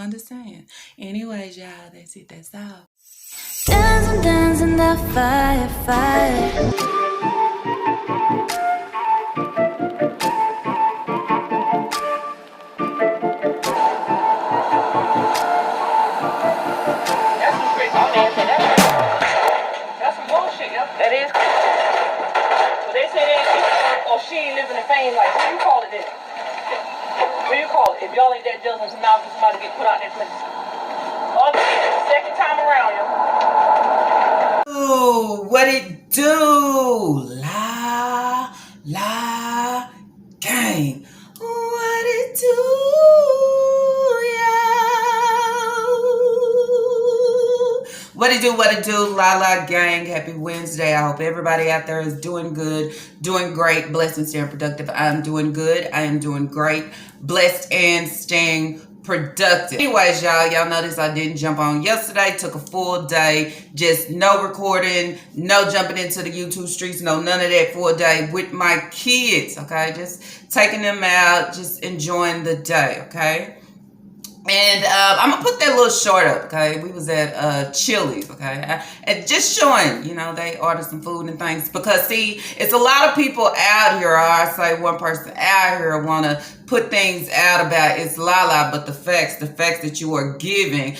understand? Anyways, y'all, that's it. That's all. Dancing, dancing, the fire, fire. That's some bullshit, yo. That is. But they say that or she ain't living in fame like, what do you call it then? What do you call it? If y'all ain't that jealous of mouth, somebody get put out that place. Second time around, yo. Ooh, what it do? La, gang. What it do, yo? What it do, la, gang. Happy Wednesday. I hope everybody out there is doing good, doing great, blessed and staying productive. I'm doing good. I am doing great, blessed and staying productive. Anyways, y'all notice I didn't jump on yesterday. Took a full day, just no recording, no jumping into the YouTube streets, no none of that. Full day with my kids, okay? Just taking them out, just enjoying the day, okay? And I'm gonna put that little short up, okay? We was at Chili's, okay? And just showing, they ordered some food and things. Because, see, it's a lot of people out here, or I say one person out here want to put things out about it's Lala, but the facts that you are giving,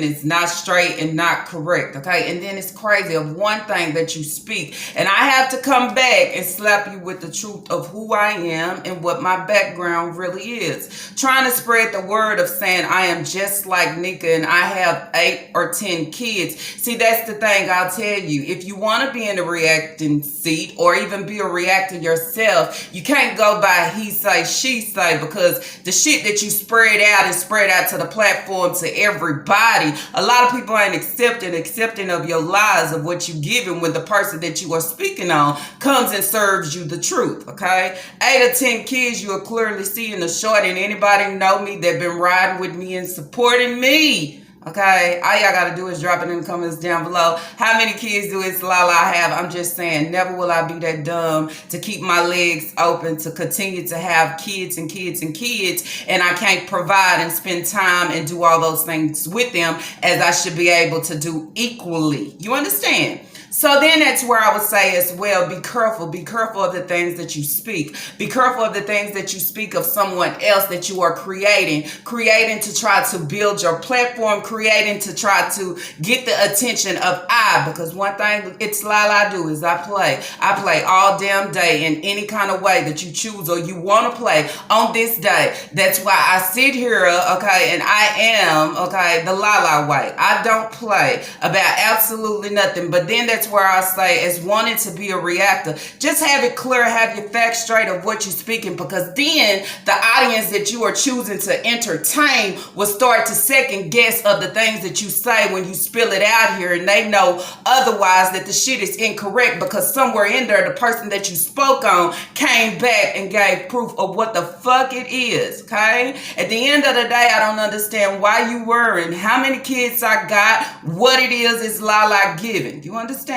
is not straight and not correct, okay? And then it's crazy of one thing that you speak, and I have to come back and slap you with the truth of who I am and what my background really is. Trying to spread the word of saying I am just like Nika and I have 8 or 10 kids. See, that's the thing I'll tell you. If you want to be in the reacting seat or even be a reactor yourself, you can't go by he say, she say, because the shit that you spread out and spread out to the platform to everybody, a lot of people ain't accepting of your lies of what you giving when the person that you are speaking on comes and serves you the truth, okay? 8 or 10 kids, you will clearly see in the short, and anybody know me that been riding with me and supporting me, okay? All y'all gotta do is drop it in the comments down below. How many kids do it's Lala I have? I'm just saying, never will I be that dumb to keep my legs open to continue to have kids and kids and kids, and I can't provide and spend time and do all those things with them as I should be able to do equally. You understand? So then that's where I would say as well, be careful of the things that you speak. Be careful of the things that you speak of someone else that you are creating to try to build your platform, creating to try to get the attention of because one thing it's Lala do is I play all damn day in any kind of way that you choose or you want to play on this day. That's why I sit here, okay, and I am, okay, the Lala way. I don't play about absolutely nothing, but then that's where I say, as wanting to be a reactor, just have it clear, have your facts straight of what you're speaking, because then the audience that you are choosing to entertain will start to second guess of the things that you say when you spill it out here, and they know otherwise that the shit is incorrect, because somewhere in there the person that you spoke on came back and gave proof of what the fuck it is, okay? At the end of the day, I don't understand why you worrying how many kids I got, what it is Lala giving. You understand?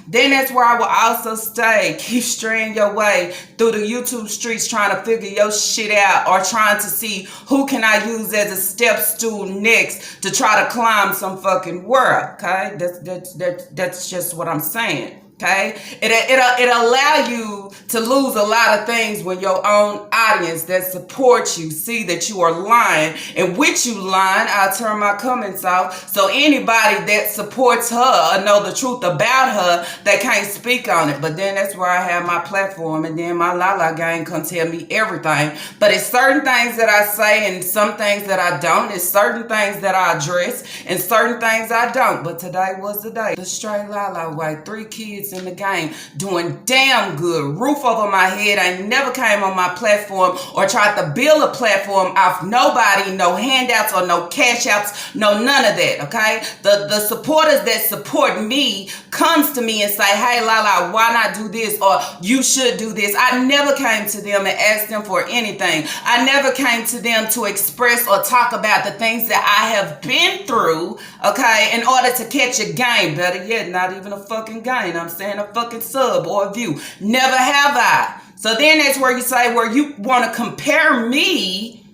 Then that's where I will also stay. Keep straying your way through the YouTube streets trying to figure your shit out, or trying to see who can I use as a step stool next to try to climb some fucking world, okay? That's just what I'm saying. Okay, it'll allow you to lose a lot of things when your own audience that supports you see that you are lying, and with you lying, I'll turn my comments off. So anybody that supports her or know the truth about her, they can't speak on it. But then that's where I have my platform, and then my Lala gang come tell me everything. But it's certain things that I say and some things that I don't. It's certain things that I address and certain things I don't. But today was the day. The straight Lala way. 3 kids in the game doing damn good, roof over my head. I never came on my platform or tried to build a platform off nobody, no handouts or no cash outs, no none of that, okay? The supporters that support me comes to me and say, hey Lala, why not do this, or you should do this. I never came to them and asked them for anything. I never came to them to express or talk about the things that I have been through, okay, in order to catch a game. Better yet, not even a fucking game. I'm saying a fucking sub or a view. Never have I. So then that's where you say, where you want to compare me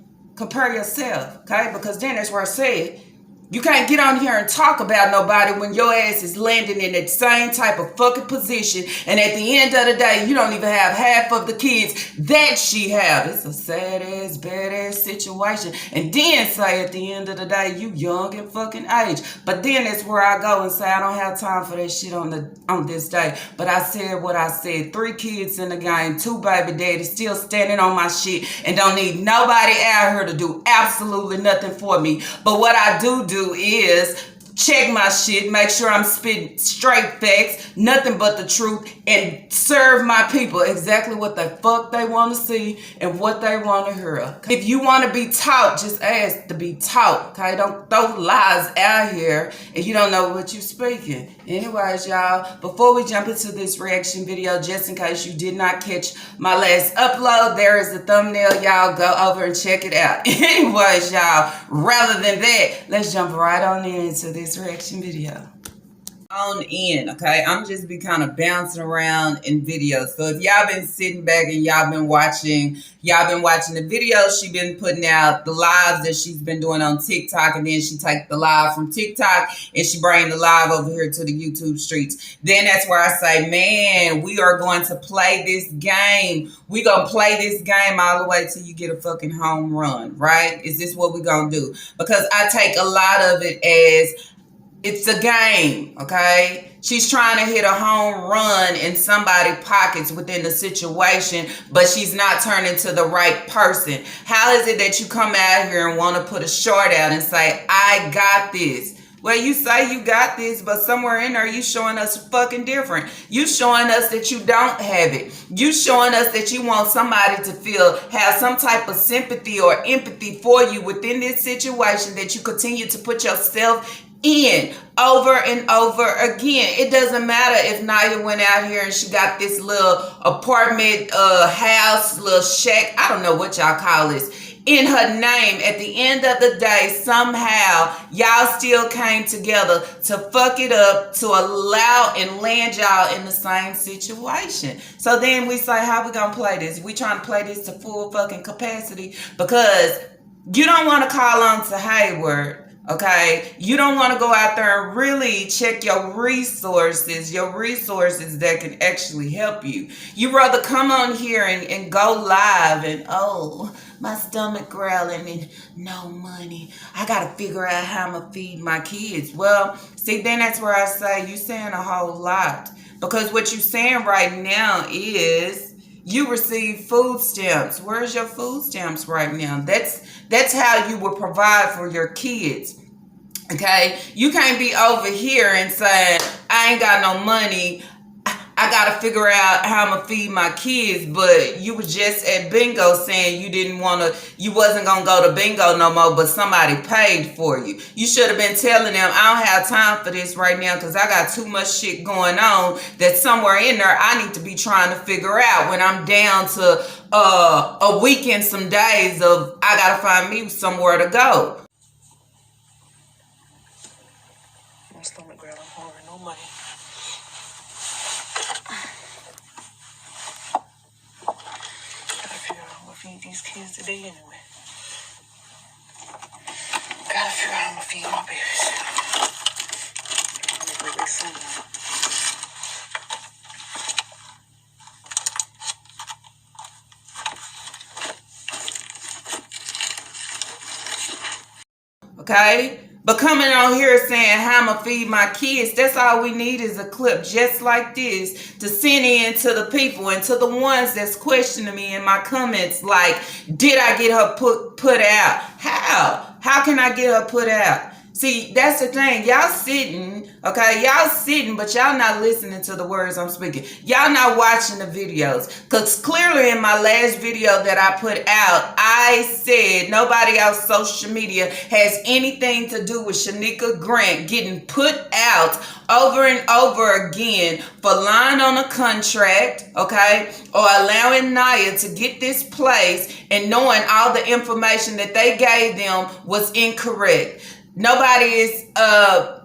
compare yourself, okay? Because then that's where I said, you can't get on here and talk about nobody when your ass is landing in that same type of fucking position. And at the end of the day, you don't even have half of the kids that she have. It's a sad ass, bad ass situation. And then say at the end of the day, you young and fucking age. But then that's where I go and say, I don't have time for that shit on this day. But I said what I said. 3 kids in the game, 2 baby daddies still standing on my shit and don't need nobody out here to do absolutely nothing for me. But what I do is check my shit, make sure I'm spitting straight facts, nothing but the truth, and serve my people exactly what the fuck they want to see and what they want to hear. Okay? If you want to be taught, just ask to be taught. Okay, don't throw lies out here and you don't know what you're speaking. Anyways, y'all, before we jump into this reaction video, just in case you did not catch my last upload, there is the thumbnail. Y'all go over and check it out. Anyways, y'all, rather than that, let's jump right on into this reaction video. On in, okay? I'm just be kind of bouncing around in videos. So if y'all been sitting back and y'all been watching the videos she been putting out, the lives that she's been doing on TikTok, and then she take the live from TikTok and she bring the live over here to the YouTube streets. Then that's where I say, man, we are going to play this game. We gonna play this game all the way till you get a fucking home run, right? Is this what we gonna do? Because I take a lot of it as it's a game, okay? She's trying to hit a home run in somebody's pockets within the situation, but she's not turning to the right person. How is it that you come out here and want to put a short out and say, I got this? Well, you say you got this, but somewhere in there, you showing us fucking different. You showing us that you don't have it. You showing us that you want somebody to have some type of sympathy or empathy for you within this situation that you continue to put yourself in over and over again. It doesn't matter if Naya went out here and she got this little apartment, house, little shack, I don't know what y'all call this, in her name. At the end of the day, somehow y'all still came together to fuck it up, to allow and land y'all in the same situation. So then we say, how we gonna play this? We trying to play this to full fucking capacity because you don't want to call on to Heyward. Okay, you don't want to go out there and really check your resources that can actually help you. You rather come on here and go live and, oh, my stomach growling and no money. I got to figure out how I'm going to feed my kids. Well, see, then that's where I say you saying a whole lot. Because what you saying right now is you receive food stamps. Where's your food stamps right now? That's how you will provide for your kids. Okay? You can't be over here and saying, I ain't got no money. I got to figure out how I'm going to feed my kids. But you were just at bingo saying you wasn't going to go to bingo no more, but somebody paid for you. You should have been telling them, I don't have time for this right now because I got too much shit going on that somewhere in there I need to be trying to figure out when I'm down to a week and some days of I got to find me somewhere to go. My stomach growling hard, no money. Gotta figure out how I'm gonna feed these kids today anyway. Gotta figure out how I'm gonna feed my babies. I'm gonna make some. Okay? But coming on here saying how I'm going to feed my kids, that's all we need is a clip just like this to send in to the people and to the ones that's questioning me in my comments like, did I get her put out? How? How can I get her put out? See, that's the thing. Y'all sitting, okay? Y'all sitting, but y'all not listening to the words I'm speaking. Y'all not watching the videos. Because clearly in my last video that I put out, I said nobody else social media has anything to do with Shanika Grant getting put out over and over again for lying on a contract, okay? Or allowing Naya to get this place and knowing all the information that they gave them was incorrect. Nobody is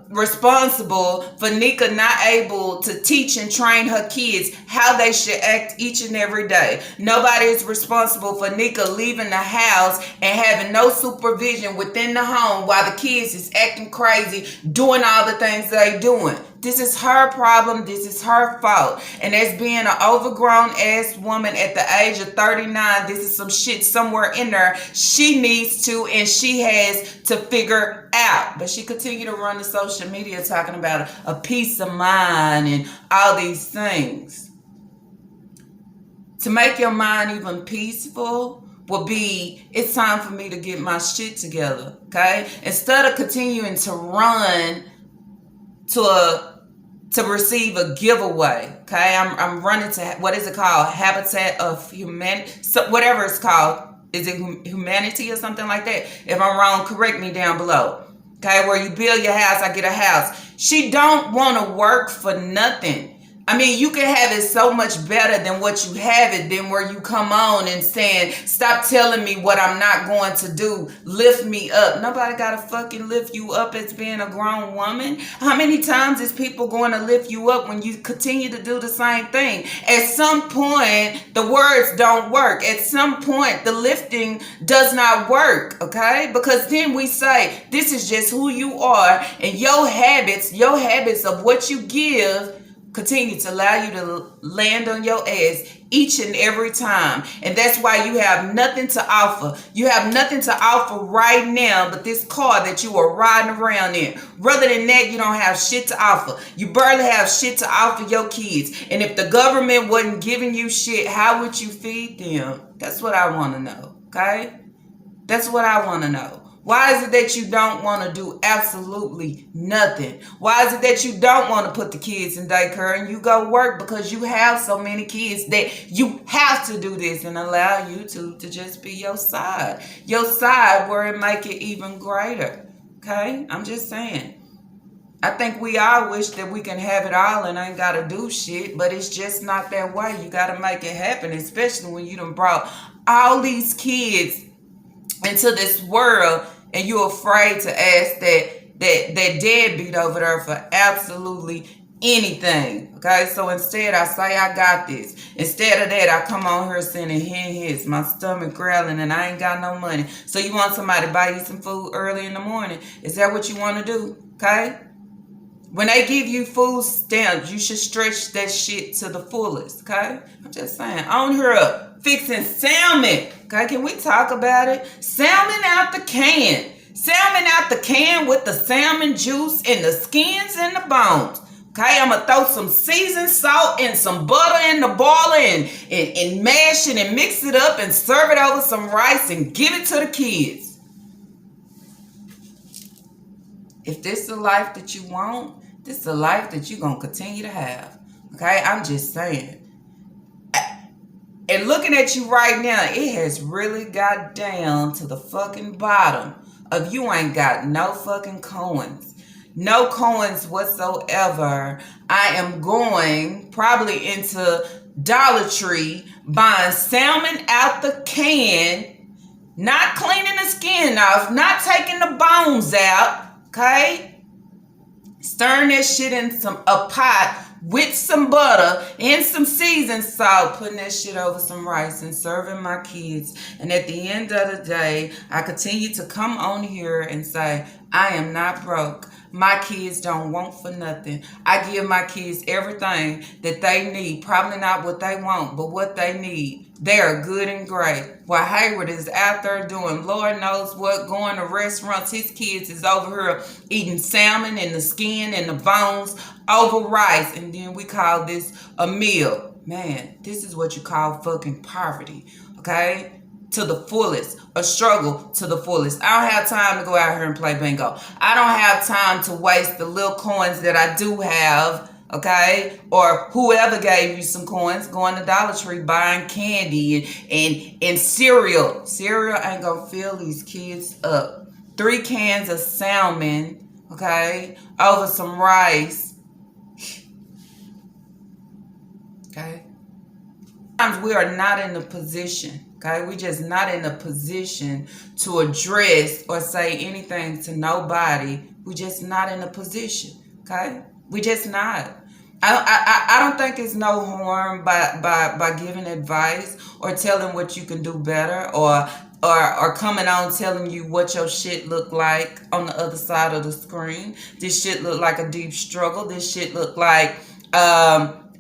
responsible for Nika not able to teach and train her kids how they should act each and every day. Nobody is responsible for Nika leaving the house and having no supervision within the home while the kids is acting crazy, doing all the things they doing. This is her problem. This is her fault. And as being an overgrown ass woman at the age of 39, this is some shit somewhere in there she needs to and she has to figure out. But she continued to run the social media talking about a peace of mind and all these things. To make your mind even peaceful will be, it's time for me to get my shit together, okay? Instead of continuing to run to receive a giveaway, okay? I'm running to, what is it called? Habitat of Humanity, so whatever it's called. Is it Humanity or something like that? If I'm wrong, correct me down below. Okay, where you build your house, I get a house. She don't want to work for nothing. I mean, you can have it so much better than what you have it than where you come on and saying, stop telling me what I'm not going to do. Lift me up. Nobody got to fucking lift you up as being a grown woman. How many times is people going to lift you up when you continue to do the same thing? At some point, the words don't work. At some point, the lifting does not work, okay? Because then we say, this is just who you are, and your habits of what you give continue to allow you to land on your ass each and every time. And that's why you have nothing to offer. You have nothing to offer right now but this car that you are riding around in. Rather than that, you don't have shit to offer. You barely have shit to offer your kids. And if the government wasn't giving you shit, how would you feed them? That's what I want to know, okay? That's what I want to know. Why is it that you don't want to do absolutely nothing? Why is it that you don't want to put the kids in daycare and you go work because you have so many kids that you have to do this and allow YouTube to just be your side where it make it even greater, okay? I'm just saying. I think we all wish that we can have it all and ain't got to do shit, but it's just not that way. You got to make it happen, especially when you done brought all these kids into this world and you're afraid to ask that deadbeat over there for absolutely anything. Okay, so instead I say I got this. Instead of that, I come on here sending hits, my stomach growling, and I ain't got no money. So you want somebody to buy you some food early in the morning? Is that what you want to do? Okay? When they give you food stamps, you should stretch that shit to the fullest, okay? I'm just saying. On here, fixing salmon. Okay, can we talk about it? Salmon out the can. Salmon out the can with the salmon juice and the skins and the bones. Okay, I'm going to throw some seasoned salt and some butter in the boiler and mash it and mix it up and serve it over some rice and give it to the kids. If this is the life that you want, this is the life that you're going to continue to have. Okay, I'm just saying. And looking at you right now, it has really got down to the fucking bottom of you ain't got no fucking coins. No coins whatsoever. I am going probably into Dollar Tree, buying salmon out the can, not cleaning the skin off, not taking the bones out, okay? Stirring that shit in a pot with some butter and some seasoned salt, putting that shit over some rice and serving my kids. And at the end of the day, I continue to come on here and say, I am not broke. My kids don't want for nothing. I give my kids everything that they need. Probably not what they want, but what they need. They are good and great. While Heyward is out there doing Lord knows what, going to restaurants, his kids is over here eating salmon and the skin and the bones over rice. And then we call this a meal. Man, this is what you call fucking poverty, okay? To the fullest, a struggle to the fullest. I don't have time to go out here and play bingo. I don't have time to waste the little coins that I do have, okay? Or whoever gave you some coins, going to Dollar Tree, buying candy and cereal. Cereal ain't gonna fill these kids up. 3 cans of salmon, okay, over some rice. Okay? Sometimes we are not in a position, Okay, we just not in a position to address or say anything to nobody. We just not in a position. Okay, we just not. I don't think it's no harm by giving advice or telling what you can do better or coming on telling you what your shit look like on the other side of the screen. This shit look like a deep struggle. This shit look like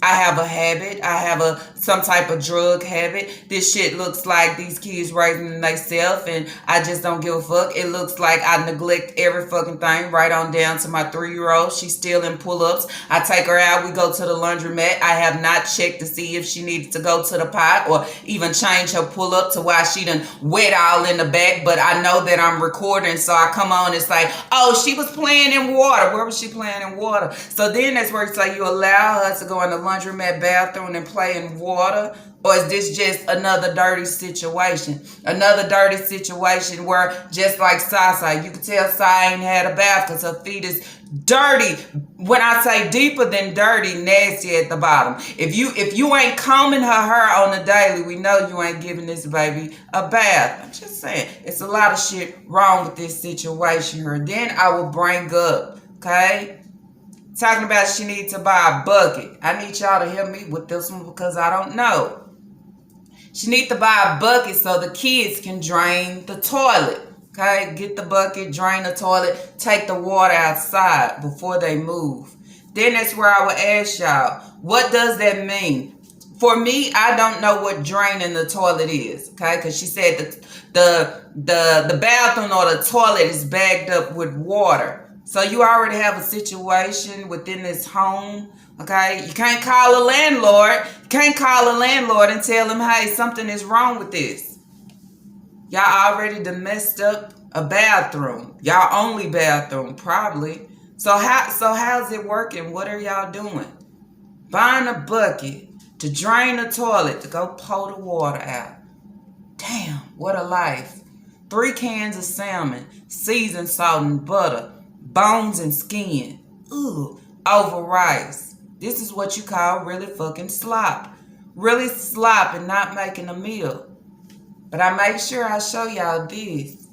I have a habit. I have some type of drug habit. This shit looks like these kids raising themselves and I just don't give a fuck. It looks like I neglect every fucking thing, right on down to my 3-year-old. She's still in pull-ups. I take her out. We go to the laundromat. I have not checked to see if she needed to go to the pot or even change her pull-up to why she done wet all in the back. But I know that I'm recording, so I come on and say, oh, she was playing in water. Where was she playing in water? So then that's where it's like you allow her to go in the laundromat bathroom and play in water, or is this just another dirty situation? Another dirty situation where, just like Sasa, you can tell Sa ain't had a bath because her feet is dirty. When I say deeper than dirty, nasty at the bottom. If you ain't combing her hair on the daily, we know you ain't giving this baby a bath. I'm just saying, it's a lot of shit wrong with this situation here. Then I will bring up, okay, talking about she needs to buy a bucket. I need y'all to help me with this one because I don't know. She needs to buy a bucket so the kids can drain the toilet. Okay, get the bucket, drain the toilet, take the water outside before they move. Then that's where I would ask y'all, what does that mean? For me, I don't know what draining the toilet is. Okay, because she said the bathroom or the toilet is bagged up with water. So you already have a situation within this home, okay? You can't call a landlord. You can't call a landlord and tell him, hey, something is wrong with this. Y'all already done messed up a bathroom. Y'all only bathroom, probably. So how's it working? What are y'all doing? Buying a bucket to drain the toilet, to go pour the water out. Damn, what a life. 3 cans of salmon, seasoned salt and butter, bones and skin. Ooh, over rice. This is what you call really fucking slop. Really slop and not making a meal. But I make sure I show y'all this.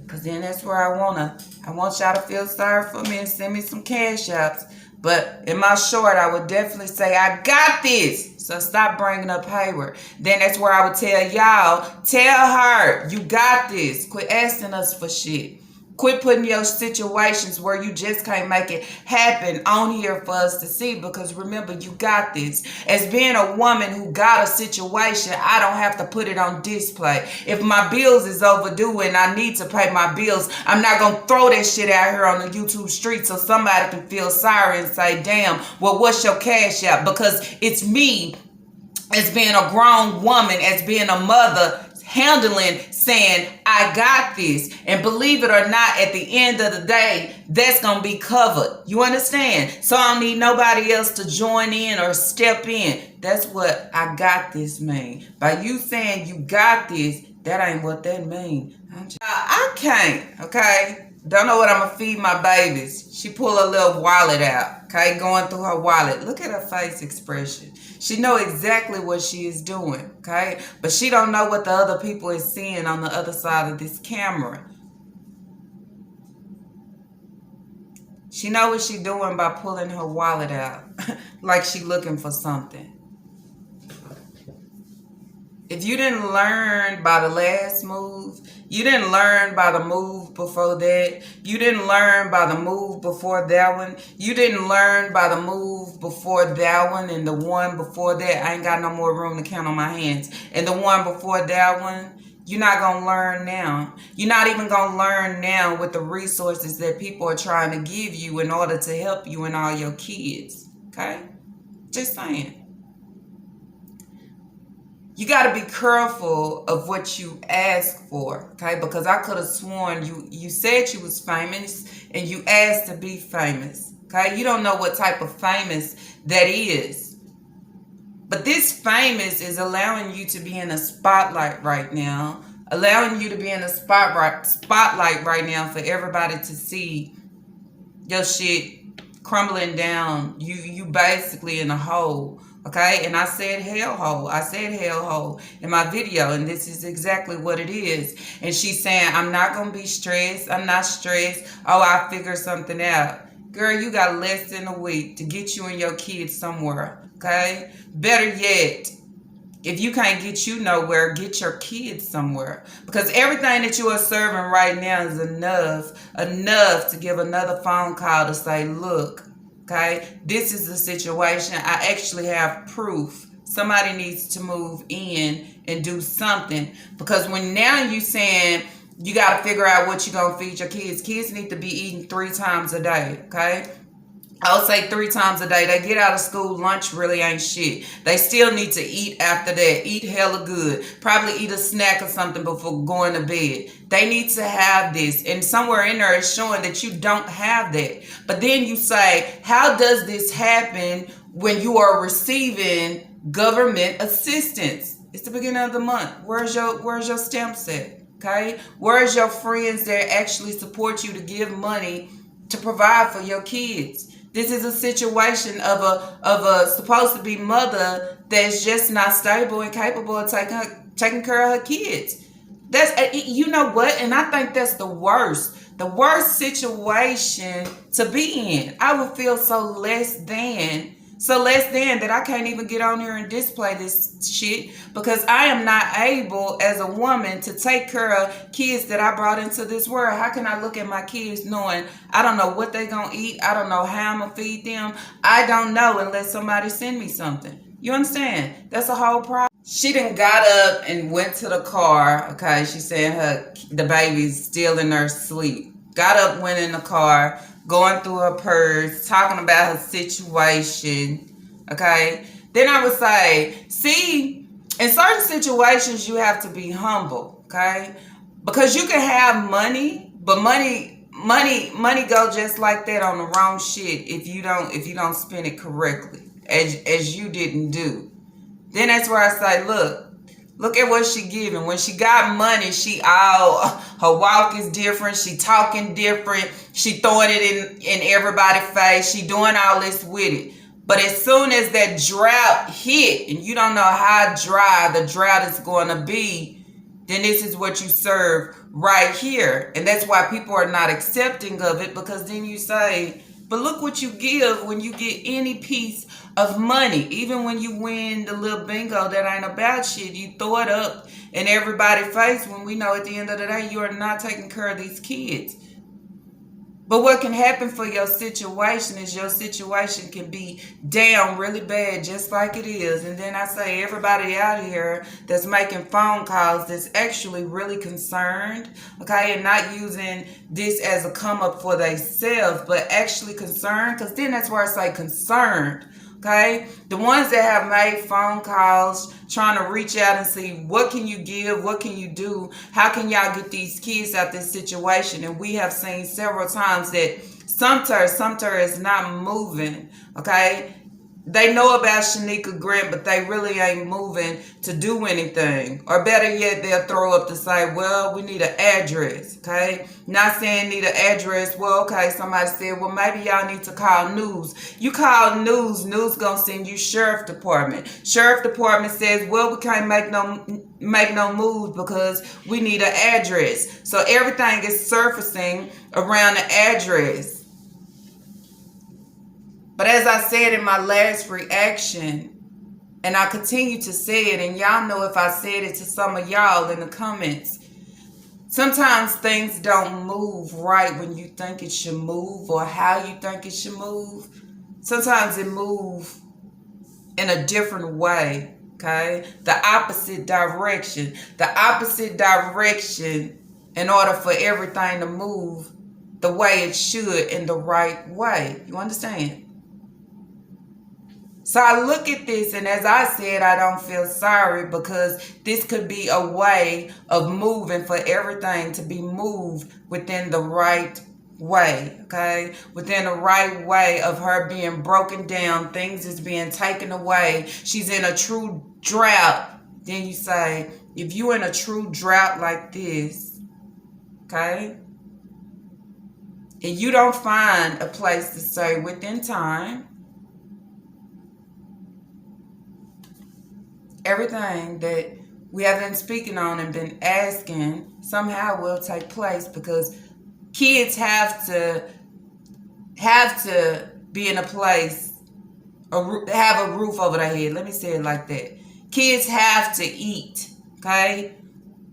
Because then that's where I want y'all to feel sorry for me and send me some cash apps. But in my short, I would definitely say, I got this. So stop bringing up Heyward. Then that's where I would tell y'all, tell her, you got this. Quit asking us for shit. Quit putting your situations where you just can't make it happen on here for us to see, because remember, you got this. As being a woman who got a situation, I don't have to put it on display. If my bills is overdue and I need to pay my bills, I'm not going to throw that shit out here on the YouTube street so somebody can feel sorry and say, damn, well, what's your cash out? Because it's me, as being a grown woman, as being a mother, handling, saying, I got this. And believe it or not, at the end of the day, that's going to be covered. You understand? So I don't need nobody else to join in or step in. That's what I got this mean. By you saying you got this, that ain't what that mean. I can't, okay? Don't know what I'm going to feed my babies. She pull a little wallet out, okay? Going through her wallet. Look at her face expression. She know exactly what she is doing, okay? But she don't know what the other people is seeing on the other side of this camera. She know what she doing by pulling her wallet out. Like she looking for something. If you didn't learn by the last move, you didn't learn by the move before that, you didn't learn by the move before that one, you didn't learn by the move before that one, and the one before that, I ain't got no more room to count on my hands, and the one before that one, you're not going to learn now. You're not even going to learn now with the resources that people are trying to give you in order to help you and all your kids, okay? Just saying. You got to be careful of what you ask for, okay? Because I could have sworn you said you was famous and you asked to be famous, okay? You don't know what type of famous that is. But this famous is allowing you to be in a spotlight right now, allowing you to be in a spotlight right now for everybody to see your shit crumbling down. You basically in a hole Okay, and I said hellhole. I said hellhole in my video, and this is exactly what it is. And she's saying, I'm not going to be stressed. I'm not stressed. Oh, I figured something out. Girl, you got less than a week to get you and your kids somewhere. Okay, better yet, if you can't get you nowhere, get your kids somewhere. Because everything that you are serving right now is enough to give another phone call to say, look, okay, this is the situation. I actually have proof. Somebody needs to move in and do something. Because when now you saying you got to figure out what you're going to feed your kids. Kids need to be eating 3 times a day, okay? I would say 3 times a day. They get out of school, lunch really ain't shit. They still need to eat after that. Eat hella good. Probably eat a snack or something before going to bed. They need to have this. And somewhere in there it's showing that you don't have that. But then you say, how does this happen when you are receiving government assistance? It's the beginning of the month. Where's your stamps at? Okay? Where's your friends that actually support you to give money to provide for your kids? This is a situation of a supposed to be mother that's just not stable and capable of taking care of her kids. That's, you know what? And I think that's the worst situation to be in. I would feel so less than that I can't even get on here and display this shit because I am not able as a woman to take care of kids that I brought into this world. How can I look at my kids knowing I don't know what they gonna eat? I don't know how I'm gonna feed them. I don't know unless somebody send me something. You understand? That's a whole problem. She done got up and went to the car. Okay, she said the baby's still in her sleep. Got up, went in the car, going through her purse, talking about her situation, okay? Then I would say, see, in certain situations, you have to be humble, okay? Because you can have money, but money go just like that on the wrong shit if you don't spend it correctly, as you didn't do. Then that's where I say, look at what she giving. When she got money, her walk is different. She talking different. She throwing it in everybody's face. She doing all this with it. But as soon as that drought hit, and you don't know how dry the drought is going to be, then this is what you serve right here. And that's why people are not accepting of it, because then you say, but look what you give when you get any piece of money. Even when you win the little bingo that ain't about shit, you throw it up in everybody's face when we know at the end of the day you are not taking care of these kids. But what can happen for your situation is your situation can be down really bad, just like it is. And then I say everybody out here that's making phone calls that's actually really concerned, okay, and not using this as a come up for themselves, but actually concerned, because then that's where I say concerned. Okay, the ones that have made phone calls trying to reach out and see what can you give, what can you do, how can y'all get these kids out this situation. And we have seen several times that Sumter is not moving. Okay, they know about Shanika Grant, but they really ain't moving to do anything. Or better yet, they'll throw up to say, well, we need an address, okay? Not saying need an address. Well, okay, somebody said, well, maybe y'all need to call news. You call news gonna send you sheriff department. Sheriff department says, well, we can't make no moves because we need an address. So everything is surfacing around the address. But as I said in my last reaction, and I continue to say it, and y'all know if I said it to some of y'all in the comments, sometimes things don't move right when you think it should move or how you think it should move. Sometimes it moves in a different way, okay? The opposite direction. The opposite direction in order for everything to move the way it should in the right way. You understand? So I look at this, and as I said, I don't feel sorry, because this could be a way of moving for everything to be moved within the right way, okay? Within the right way of her being broken down, things is being taken away. She's in a true drought. Then you say, if you in a true drought like this, okay, and you don't find a place to say within time, everything that we have been speaking on and been asking somehow will take place, because kids have to be in a place, have a roof over their head. Let me say it like that. Kids have to eat, okay?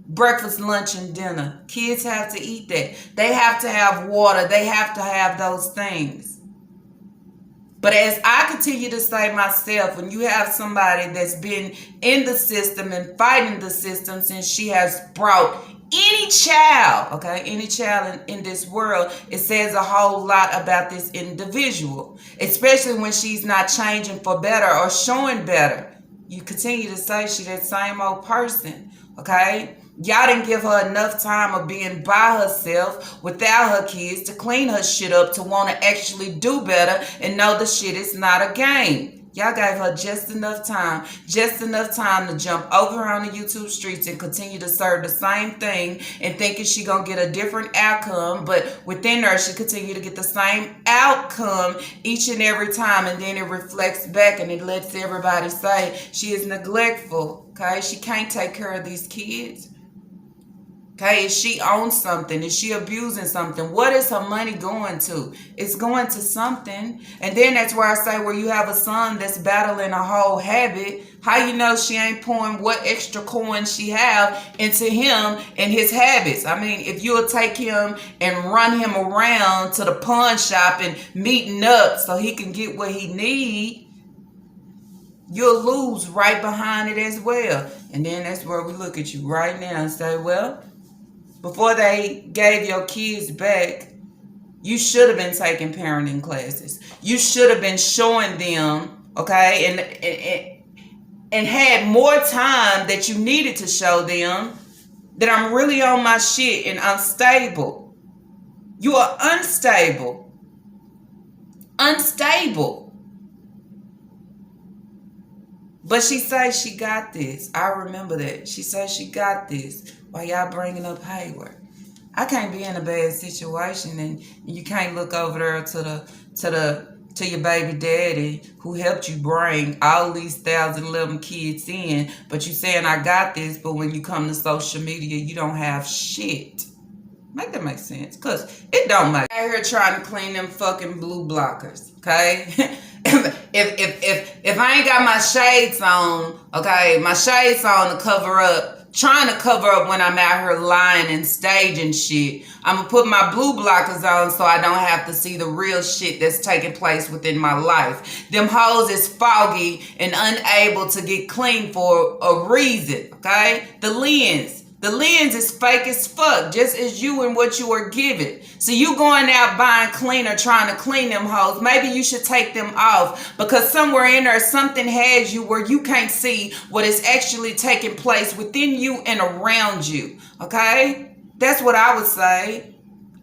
Breakfast, lunch, and dinner. Kids have to eat that. They have to have water. They have to have those things. But as I continue to say myself, when you have somebody that's been in the system and fighting the system since she has brought any child, okay, any child in this world, it says a whole lot about this individual, especially when she's not changing for better or showing better. You continue to say she's that same old person, okay? Y'all didn't give her enough time of being by herself without her kids to clean her shit up, to want to actually do better and know the shit is not a game. Y'all gave her just enough time to jump over her on the YouTube streets and continue to serve the same thing and thinking she gonna get a different outcome, but within her she continue to get the same outcome each and every time, and then it reflects back and it lets everybody say she is neglectful, okay? She can't take care of these kids. Okay, is she owns something? Is she abusing something? What is her money going to? It's going to something. And then that's where I say, where you have a son that's battling a whole habit, how you know she ain't pouring what extra coins she have into him and his habits? I mean, if you'll take him and run him around to the pawn shop and meeting up so he can get what he need, you'll lose right behind it as well. And then that's where we look at you right now and say, well, before they gave your kids back, you should have been taking parenting classes. You should have been showing them, okay, and had more time that you needed to show them that I'm really on my shit and unstable. You are unstable. Unstable. But she says she got this. I remember that. She says she got this. Why y'all bringing up Heyward? I can't be in a bad situation and you can't look over there to your baby daddy who helped you bring all these 1,011 kids in, but you saying I got this, but when you come to social media, you don't have shit. Make that make sense? Cause it don't make. I here trying to clean them fucking blue blockers, okay? if I ain't got my shades on, okay, my shades on to cover up. Trying to cover up when I'm out here lying and staging shit. I'm going to put my blue blockers on so I don't have to see the real shit that's taking place within my life. Them hoes is foggy and unable to get clean for a reason, okay? The lens is fake as fuck, just as you and what you are given. So you going out buying cleaner, trying to clean them hoes. Maybe you should take them off, because somewhere in there, something has you where you can't see what is actually taking place within you and around you, okay? That's what I would say.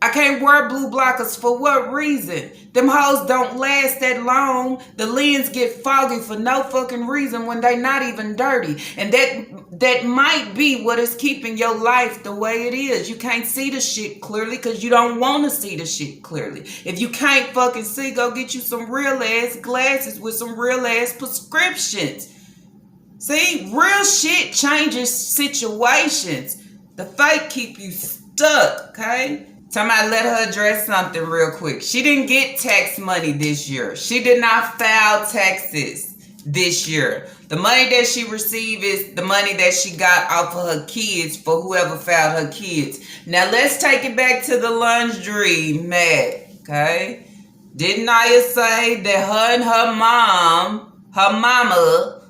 I can't wear blue blockers for what reason? Them hoes don't last that long. The lens get foggy for no fucking reason when they not even dirty. And that might be what is keeping your life the way it is. You can't see the shit clearly because you don't want to see the shit clearly. If you can't fucking see, go get you some real ass glasses with some real ass prescriptions. See, real shit changes situations. The fake keep you stuck, okay? Somebody let her address something real quick. She didn't get tax money this year. She did not file taxes this year. The money that she received is the money that she got off of her kids for whoever filed her kids. Now let's take it back to the laundry mat, okay? Didn't Naya say that her and her mama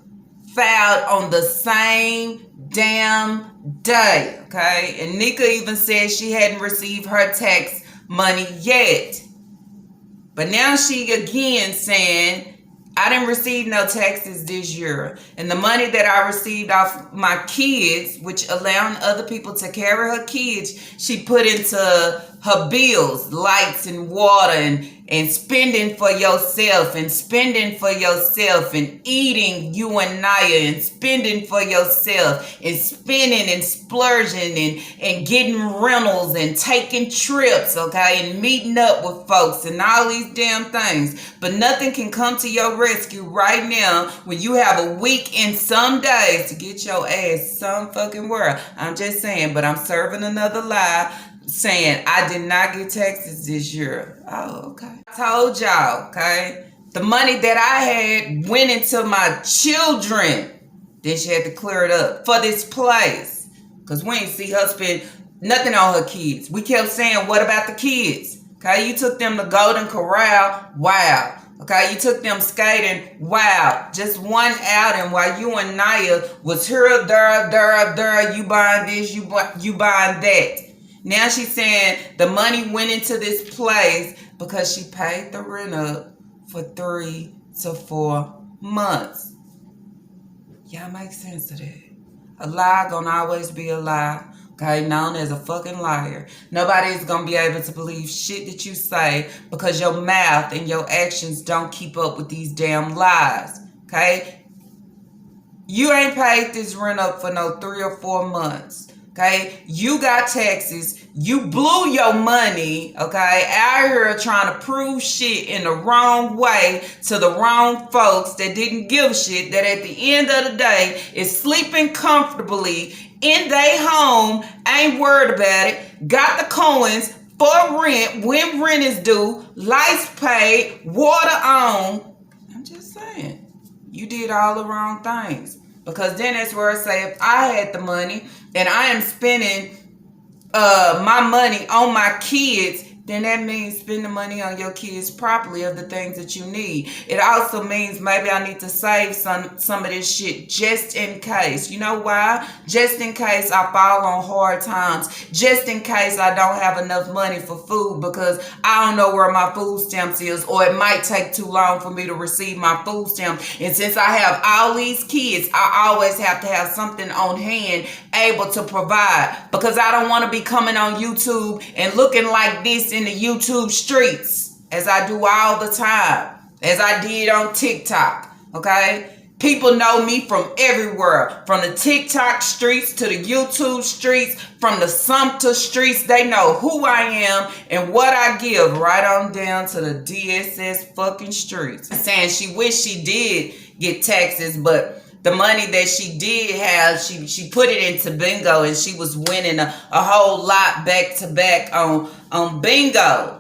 filed on the same damn day, okay? And Nika even said she hadn't received her tax money yet. But now she again saying, I didn't receive no taxes this year. And the money that I received off my kids, which allowing other people to carry her kids, she put into her bills, lights and water and spending for yourself and spending for yourself and eating you and Naya and spending for yourself and spending and splurging and getting rentals and taking trips, okay, and meeting up with folks and all these damn things. But nothing can come to your rescue right now when you have a week and some days to get your ass some fucking world. I'm just saying, but I'm serving another lie saying I did not get taxes this year. Oh, okay. I told y'all, okay, the money that I had went into my children. Then she had to clear it up for this place. Because we ain't see her spend nothing on her kids. We kept saying, what about the kids? Okay, you took them to Golden Corral. Wow. Okay, you took them skating. Wow. Just one outing while you and Naya was here, there, you buying this, you buying that. Now she's saying the money went into this place because she paid the rent up for 3 to 4 months. Y'all make sense of that. A lie gonna always be a lie. Okay, known as a fucking liar. Nobody is gonna be able to believe shit that you say because your mouth and your actions don't keep up with these damn lies. Okay? You ain't paid this rent up for no 3 or 4 months. Okay, you got taxes, you blew your money, okay, out here trying to prove shit in the wrong way to the wrong folks that didn't give shit, that at the end of the day is sleeping comfortably in their home, ain't worried about it, got the coins for rent, when rent is due, lights paid, water on. I'm just saying, you did all the wrong things. Because then that's where I say, if I had the money and I am spending my money on my kids, then that means spend the money on your kids properly of the things that you need. It also means maybe I need to save some of this shit just in case. You know why? Just in case I fall on hard times. Just in case I don't have enough money for food because I don't know where my food stamps is, or it might take too long for me to receive my food stamp. And since I have all these kids, I always have to have something on hand able to provide, because I don't want to be coming on YouTube and looking like this in the YouTube streets as I do all the time, as I did on TikTok. Okay, people know me from everywhere, from the TikTok streets to the YouTube streets, from the Sumter streets. They know who I am and what I give, right on down to the DSS fucking streets. Saying she wished she did get taxes, but the money that she did have, she put it into bingo, and she was winning a whole lot back to back on bingo.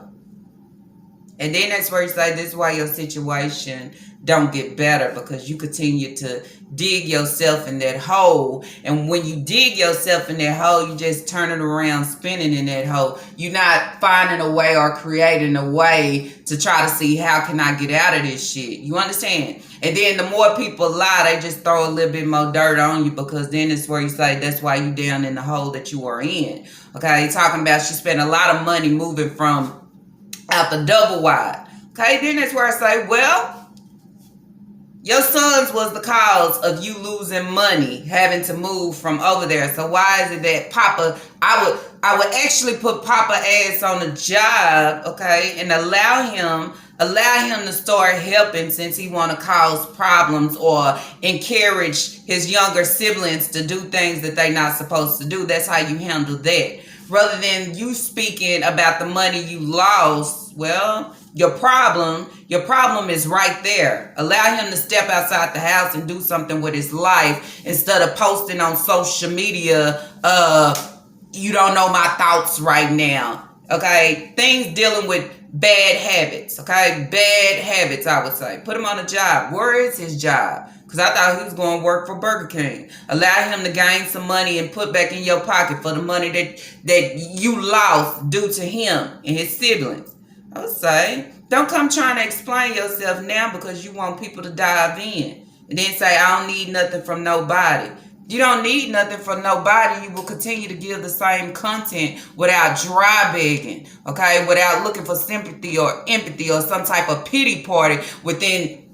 And then that's where you say this is why your situation don't get better, because you continue to dig yourself in that hole. And when you dig yourself in that hole, you just turn it around, spinning in that hole. You're not finding a way or creating a way to try to see how can I get out of this shit. You understand? And then the more people lie, they just throw a little bit more dirt on you, because then it's where you say that's why you down in the hole that you are in. Okay, talking about she spent a lot of money moving from out the double wide. Okay, then that's where I say, well, your sons was the cause of you losing money, having to move from over there. So why is it that Papa, I would actually put Papa ass on the job, okay, and allow him to start helping, since he want to cause problems or encourage his younger siblings to do things that they not supposed to do. That's how you handle that. Rather than you speaking about the money you lost, well, your problem is right there. Allow him to step outside the house and do something with his life, instead of posting on social media, you don't know my thoughts right now. Okay? Things dealing with bad habits. Okay? Bad habits, I would say. Put him on a job. Where is his job? Because I thought he was going to work for Burger King. Allow him to gain some money and put back in your pocket for the money that you lost due to him and his siblings. I would say, don't come trying to explain yourself now because you want people to dive in. And then say, I don't need nothing from nobody. You don't need nothing from nobody. You will continue to give the same content without dry begging, okay? Without looking for sympathy or empathy or some type of pity party within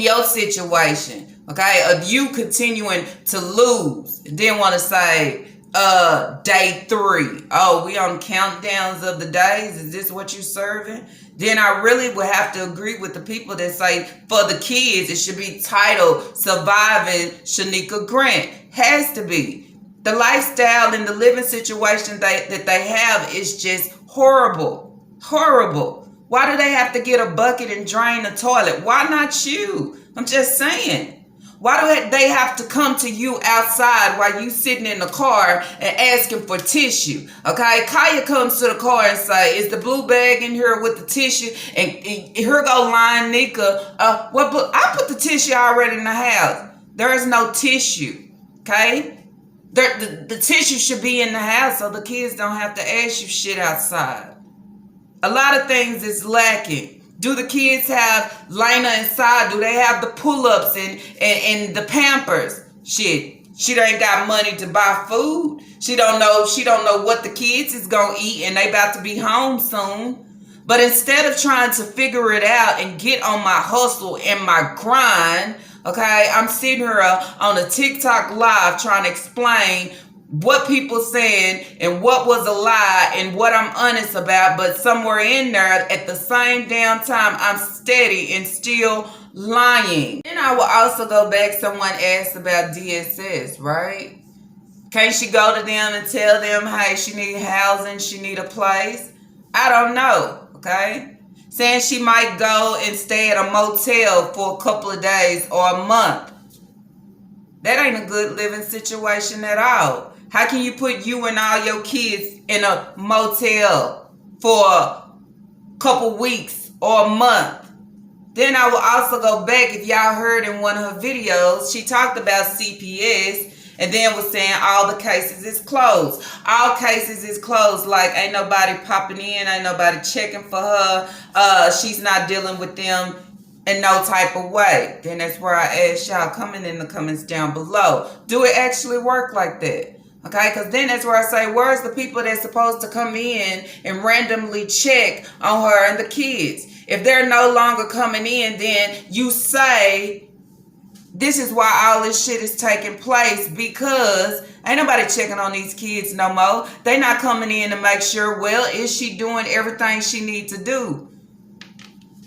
your situation, okay? Of you continuing to lose. And then want to say, day 3. Oh, we on countdowns of the days. Is this what you serving? Then I really would have to agree with the people that say for the kids it should be titled Surviving Shanika Grant. Has to be. The lifestyle and the living situation that they have is just horrible. Horrible. Why do they have to get a bucket and drain the toilet? Why not you? I'm just saying. Why do they have to come to you outside while you sitting in the car and asking for tissue? Okay, Kaya comes to the car and say, "Is the blue bag in here with the tissue?" And here go line Nika. I put the tissue already in the house. There is no tissue. Okay, the tissue should be in the house so the kids don't have to ask you shit outside. A lot of things is lacking. Do the kids have Lena inside? Do they have the pull-ups and the Pampers? Shit, she ain't got money to buy food. She don't know what the kids is gonna eat, and they about to be home soon. But instead of trying to figure it out and get on my hustle and my grind, okay, I'm sitting here on a TikTok live trying to explain what people saying and what was a lie and what I'm honest about, but somewhere in there at the same damn time I'm steady and still lying. Then I will also go back, someone asked about DSS, right? Can't she go to them and tell them, hey, she need housing, she need a place? I don't know, okay? Saying she might go and stay at a motel for a couple of days or a month. That ain't a good living situation at all. How can you put you and all your kids in a motel for a couple weeks or a month? Then I will also go back, if y'all heard in one of her videos, she talked about CPS and then was saying all the cases is closed. All cases is closed, like ain't nobody popping in, ain't nobody checking for her. She's not dealing with them in no type of way. Then that's where I ask y'all, comment in the comments down below. Do it actually work like that? Okay, because then that's where I say, where's the people that's supposed to come in and randomly check on her and the kids? If they're no longer coming in, then you say, this is why all this shit is taking place, because ain't nobody checking on these kids no more. They not coming in to make sure, well, is she doing everything she need to do?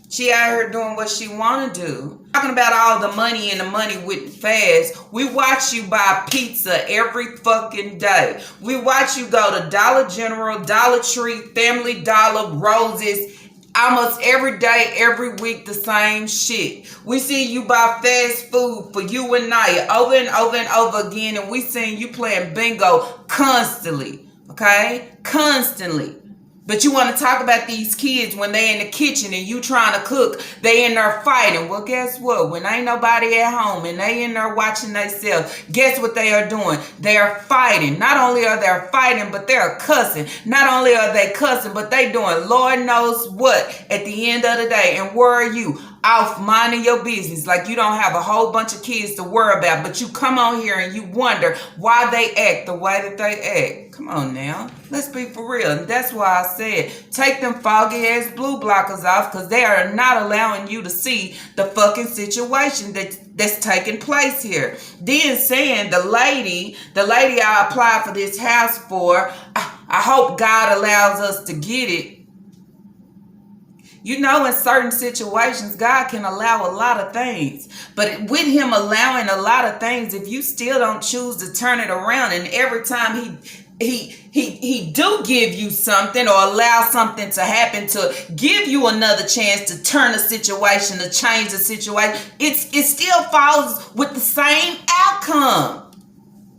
She out here doing what she want to do. Talking about all the money and the money went fast. We watch you buy pizza every fucking day. We watch you go to Dollar General, Dollar Tree, Family Dollar, Roses, almost every day, every week, the same shit. We see you buy fast food for you and Naya over and over and over again, and we seen you playing bingo constantly, okay? Constantly. But you want to talk about these kids when they in the kitchen and you trying to cook, they in there fighting. Well, guess what? When ain't nobody at home and they in there watching themselves, guess what they are doing? They are fighting. Not only are they fighting, but they're cussing. Not only are they cussing, but they doing Lord knows what at the end of the day. And where are you? Off minding your business, like you don't have a whole bunch of kids to worry about, but you come on here and you wonder why they act the way that they act. Come on now, let's be for real. And that's why I said take them foggy ass blue blockers off, because they are not allowing you to see the fucking situation that's taking place here. Then saying the lady I applied for this house for, I hope God allows us to get it. You know, in certain situations, God can allow a lot of things. But with him allowing a lot of things, if you still don't choose to turn it around, and every time he do give you something or allow something to happen to give you another chance to turn a situation, to change the situation, it still falls with the same outcome.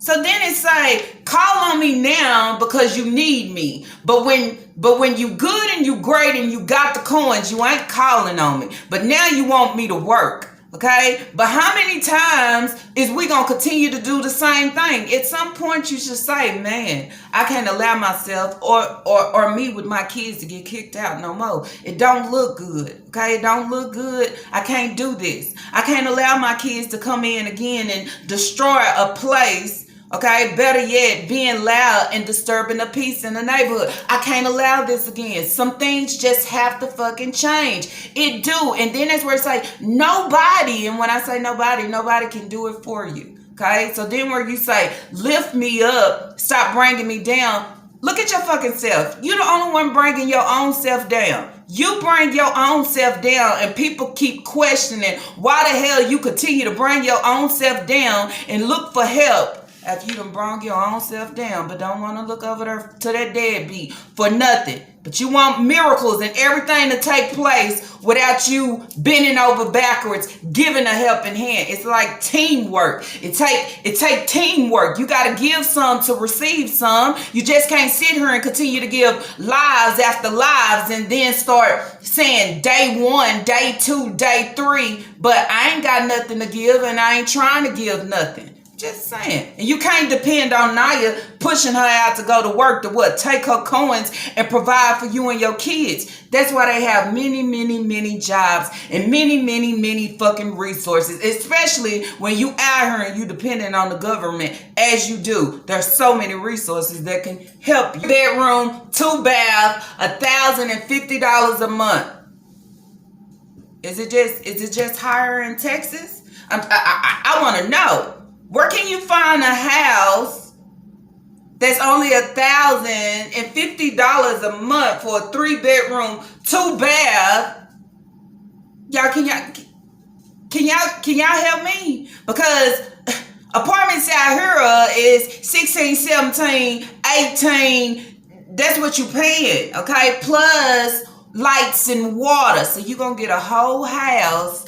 So then it say, call on me now because you need me. But when you good and you great and you got the coins, you ain't calling on me. But now you want me to work. Okay? But how many times is we going to continue to do the same thing? At some point you should say, man, I can't allow myself or me with my kids to get kicked out no more. It don't look good. Okay? It don't look good. I can't do this. I can't allow my kids to come in again and destroy a place. Okay, better yet, being loud and disturbing the peace in the neighborhood. I can't allow this again. Some things just have to fucking change. It do. And then that's where it's like, nobody, and when I say nobody can do it for you. Okay? So then where you say, lift me up, stop bringing me down, look at your fucking self. You're the only one bringing your own self down. You bring your own self down, and people keep questioning why the hell you continue to bring your own self down and look for help after you done brought your own self down, but don't want to look over there to that deadbeat for nothing. But you want miracles and everything to take place without you bending over backwards, giving a helping hand. It's like teamwork. It take teamwork. You got to give some to receive some. You just can't sit here and continue to give lives after lives and then start saying day 1, day 2, day 3, but I ain't got nothing to give and I ain't trying to give nothing. Just saying. And you can't depend on Naya pushing her out to go to work to what? Take her coins and provide for you and your kids. That's why they have many, many, many jobs and many, many, many fucking resources, especially when you out here and you depending on the government as you do. There's so many resources that can help you. Bedroom, 2 bath, $1,050 a month. Is it just higher in Texas? I want to know. Where can you find a house that's only $1,050 a month for a 3-bedroom, 2 bath? Y'all, can y'all help me? Because apartments out here is 16, 17, 18. That's what you paying, okay? Plus lights and water. So you're gonna get a whole house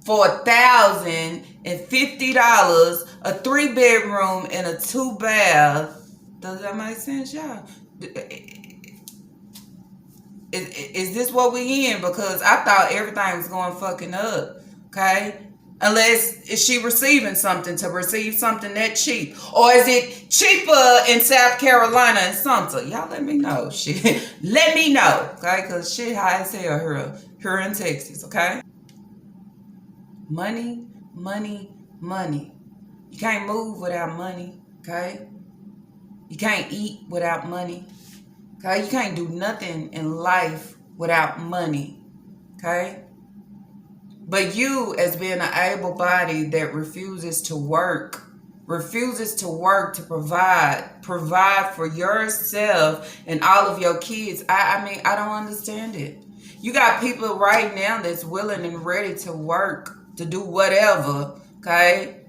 for $1,050, a 3-bedroom and a 2 bath. Does that make sense, y'all? Is this what we in? Because I thought everything was going fucking up. Okay? Unless is she receiving something to receive something that cheap? Or is it cheaper in South Carolina and Sumter? Y'all let me know. Shit. Let me know. Okay? Because shit high as hell here in Texas. Okay? Money, money, money. You can't move without money, okay? You can't eat without money, okay? You can't do nothing in life without money, okay? But you, as being an able body that refuses to work to provide for yourself and all of your kids, I mean, I don't understand it. You got people right now that's willing and ready to work, to do whatever, okay?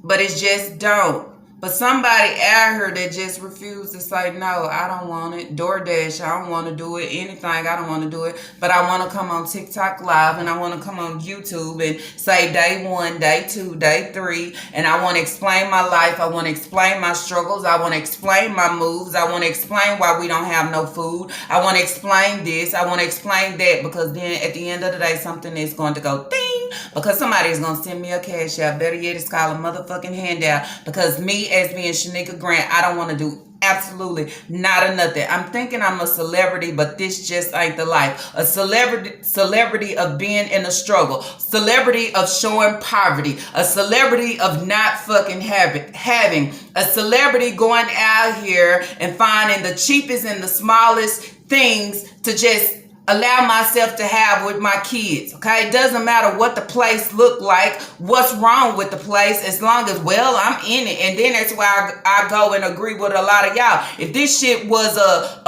But it's just don't. But somebody out here that just refused to say, no, I don't want it. DoorDash, I don't want to do it. Anything, I don't want to do it. But I want to come on TikTok Live and I want to come on YouTube and say day 1, day 2, day 3. And I want to explain my life. I want to explain my struggles. I want to explain my moves. I want to explain why we don't have no food. I want to explain this. I want to explain that, because then at the end of the day, something is going to go ding. Because somebody is going to send me a cash out. Better yet, it's called a motherfucking handout. Because me, as being Shanika Grant, I don't want to do absolutely not a nothing. I'm thinking I'm a celebrity, but this just ain't the life. A celebrity of being in a struggle. Celebrity of showing poverty. A celebrity of not fucking having. A celebrity going out here and finding the cheapest and the smallest things to just allow myself to have with my kids, okay? It doesn't matter what the place look like, what's wrong with the place, as long as, well, I'm in it. And then that's why I go and agree with a lot of y'all. If this shit was a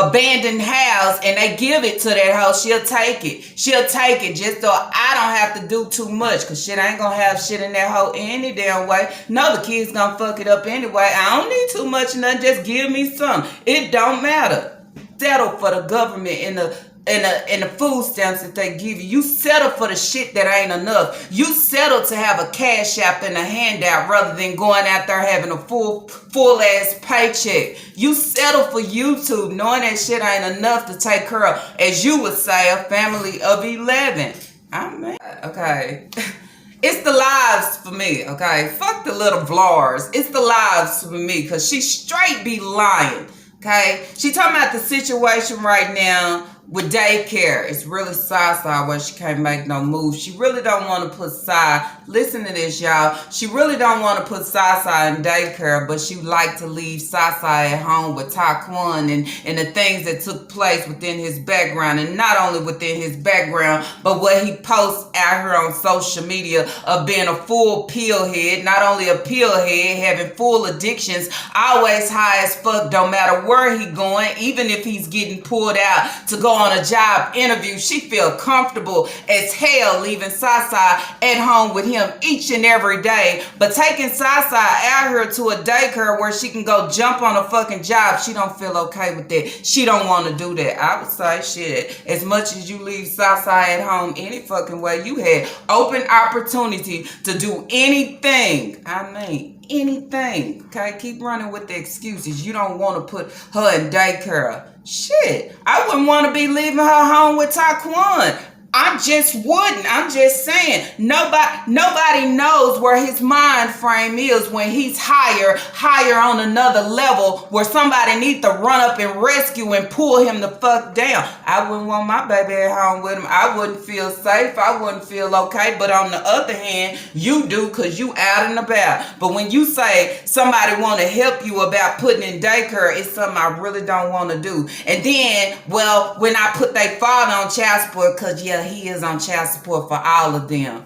abandoned house and they give it to that house, she'll take it. She'll take it just so I don't have to do too much, because shit, I ain't gonna have shit in that hole any damn way. No, the kids gonna fuck it up anyway. I don't need too much, nothing. Just give me some. It don't matter. Settle for the government and the food stamps that they give you. You settle for the shit that ain't enough. You settle to have a cash app and a handout rather than going out there having a full ass paycheck. You settle for YouTube knowing that shit ain't enough to take care of, as you would say, a family of 11. Okay. It's the lives for me, okay? Fuck the little vloggers. It's the lives for me, because she straight be lying. Okay, she talking about the situation right now with daycare, it's really Sasa where she can't make no move. She really don't want to put listen to this, y'all. She really don't want to put Sasa in daycare, but she like to leave Sasa at home with Taquan and the things that took place within his background. And not only within his background, but what he posts out here on social media of being a full pill head. Not only a pill head, having full addictions, always high as fuck, don't matter where he going, even if he's getting pulled out to go on a job interview. She feel comfortable as hell leaving Sasa at home with him each and every day, but taking Sasa out here to a daycare where she can go jump on a fucking job, she don't feel okay with that. She don't want to do that. I would say, shit, as much as you leave Sasa at home any fucking way, you had open opportunity to do anything. I mean, anything. Okay, keep running with the excuses. You don't want to put her in daycare. Shit, I wouldn't want to be leaving her home with Taquan. I just wouldn't. I'm just saying. Nobody knows where his mind frame is when he's higher on another level where somebody needs to run up and rescue and pull him the fuck down. I wouldn't want my baby at home with him. I wouldn't feel safe. I wouldn't feel okay. But on the other hand, you do because you out and about. But when you say somebody want to help you about putting in daycare, it's something I really don't want to do. And then, well, when I put their father on child support, because yeah, he is on child support for all of them.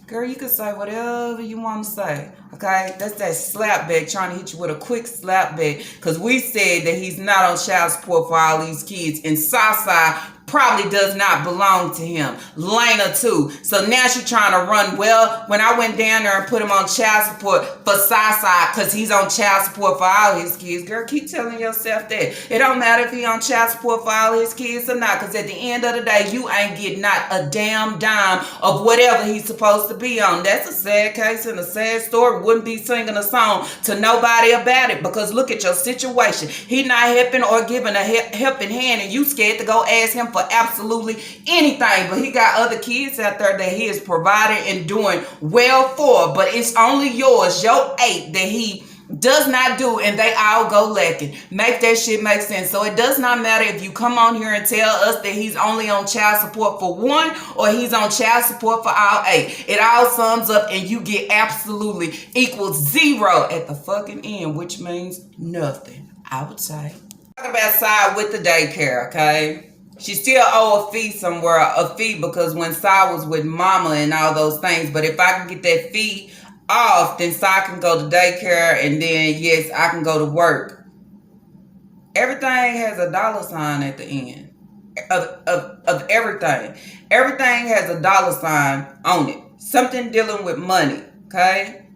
Girl, you can say whatever you want to say. Okay? That's that slap back, trying to hit you with a quick slap back. Because we said that he's not on child support for all these kids. And Sasa probably does not belong to him. Lena too. So now she's trying to run. Well, when I went down there and put him on child support for Sasa, because he's on child support for all his kids. Girl, keep telling yourself that. It don't matter if he on child support for all his kids or not, because at the end of the day, you ain't getting not a damn dime of whatever he's supposed to be on. That's a sad case and a sad story. Wouldn't be singing a song to nobody about it, because look at your situation. He not helping or giving a helping hand, and you scared to go ask him for absolutely anything. But he got other kids out there that he is providing and doing well for, but it's only yours, your 8, that he does not do, and they all go lacking. Make that shit make sense. So it does not matter if you come on here and tell us that he's only on child support for 1 or he's on child support for all 8. It all sums up and you get absolutely equals 0 at the fucking end, which means nothing, I would say. Talk about side with the daycare, okay? She still owe a fee somewhere, a fee, because when Sai was with mama and all those things. But if I can get that fee off, then Sai can go to daycare, and then yes, I can go to work. Everything has a dollar sign at the end of everything. Everything has a dollar sign on it. Something dealing with money, okay?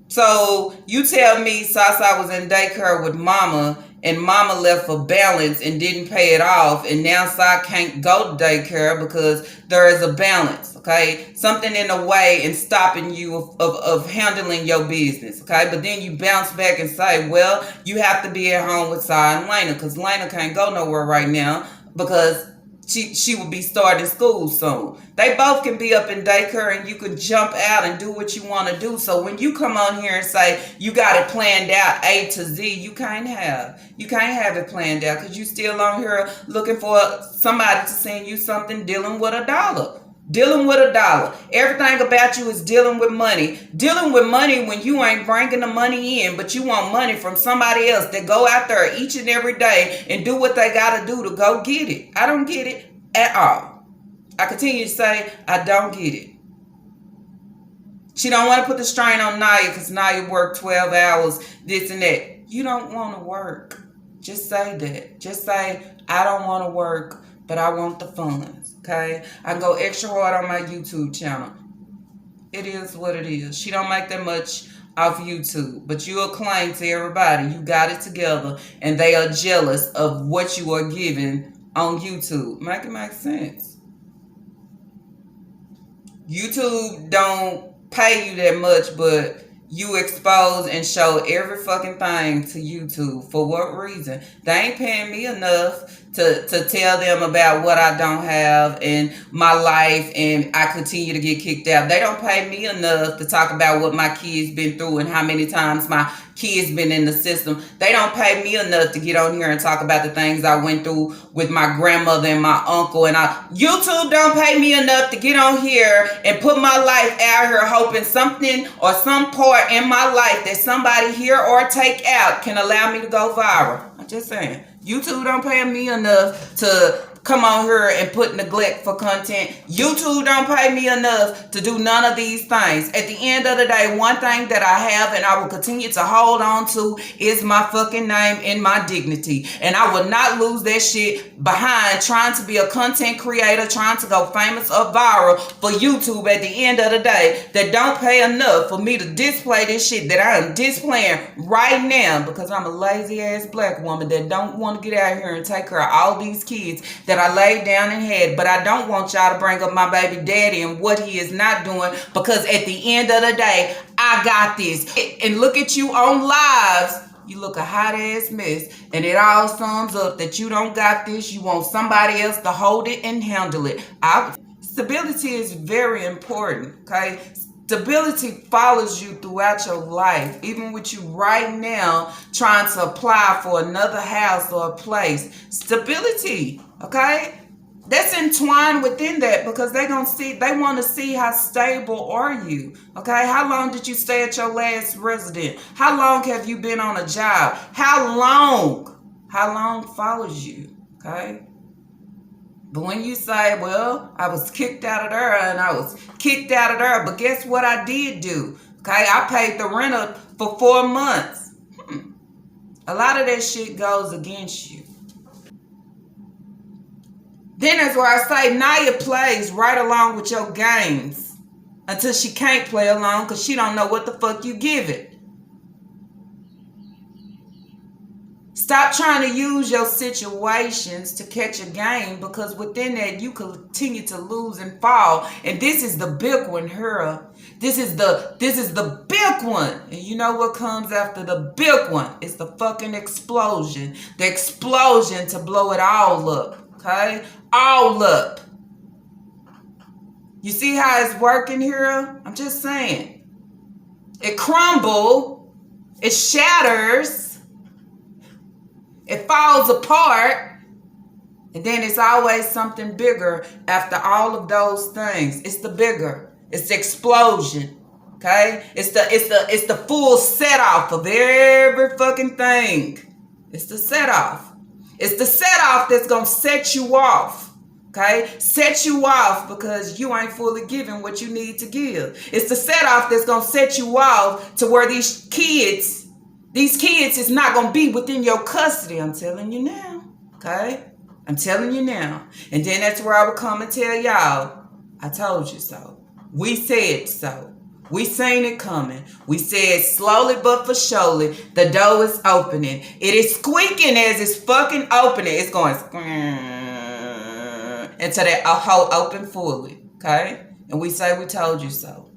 So you tell me Sasa was in daycare with mama, and mama left for balance and didn't pay it off, and now Sai can't go to daycare because there is a balance, okay? Something in the way and stopping you of handling your business, okay? But then you bounce back and say, well, you have to be at home with Sai and Lena, because Lena can't go nowhere right now because she will be starting school soon. They both can be up in daycare, and you can jump out and do what you want to do. So when you come on here and say you got it planned out A to Z, you can't have it planned out, because you still on here looking for somebody to send you something dealing with a dollar. Dealing with a dollar. Everything about you is dealing with money. Dealing with money when you ain't bringing the money in, but you want money from somebody else that go out there each and every day and do what they got to do to go get it. I don't get it at all. I continue to say I don't get it. She don't want to put the strain on Naya because Naya worked 12 hours, this and that. You don't want to work. Just say that. Just say, I don't want to work, but I want the funds. Okay, I go extra hard on my YouTube channel. It is what it is. She don't make that much off YouTube, but you claim to everybody you got it together, and they are jealous of what you are giving on YouTube. Make it make sense. YouTube don't pay you that much, but you expose and show every fucking thing to YouTube. For what reason? They ain't paying me enough to tell them about what I don't have in my life, and I continue to get kicked out. They don't pay me enough to talk about what my kids been through and how many times my kids been in the system. They don't pay me enough to get on here and talk about the things I went through with my grandmother and my uncle. And YouTube don't pay me enough to get on here and put my life out here hoping something or some part in my life that somebody hear or take out can allow me to go viral. I'm just saying. YouTube don't pay me enough to come on here and put neglect for content. YouTube don't pay me enough to do none of these things. At the end of the day, one thing that I have and I will continue to hold on to is my fucking name and my dignity. And I will not lose that shit behind trying to be a content creator, trying to go famous or viral for YouTube at the end of the day that don't pay enough for me to display this shit that I am displaying right now because I'm a lazy ass black woman that don't want to get out here and take care of all these kids that I laid down and had. But I don't want y'all to bring up my baby daddy and what he is not doing, because at the end of the day, I got this. And look at you on lives. You look a hot ass mess. And it all sums up that you don't got this. You want somebody else to hold it and handle it. Stability is very important, okay? Stability follows you throughout your life, even with you right now trying to apply for another house or a place. Stability, okay? That's entwined within that because they want to see how stable are you, okay? How long did you stay at your last residence? How long have you been on a job? How long follows you, okay? But when you say, well, I was kicked out of there and I was kicked out of there, but guess what I did do? Okay, I paid the renter for 4 months. A lot of that shit goes against you. Then that's where I say Naya plays right along with your games until she can't play along because she don't know what the fuck you give it. Stop trying to use your situations to catch a game, because within that you continue to lose and fall. And this is the big one here. This is the big one. And you know what comes after the big one? It's the fucking explosion. The explosion to blow it all up. Okay? All up. You see how it's working here? I'm just saying. It crumbles. It shatters. It falls apart, and then it's always something bigger after all of those things. It's the bigger. It's the explosion. Okay? It's the full set off of every fucking thing. It's the set off. It's the set off that's gonna set you off. Okay? Set you off because you ain't fully giving what you need to give. It's the set off that's gonna set you off to where these kids is not going to be within your custody. I'm telling you now. Okay? I'm telling you now. And then that's where I would come and tell y'all, I told you so. We said so. We seen it coming. We said slowly but for surely, the door is opening. It is squeaking as it's fucking opening. It's going until that hole open fully. Okay? And we say we told you so.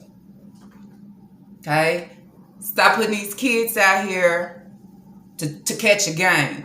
Okay? Stop putting these kids out here to catch a game.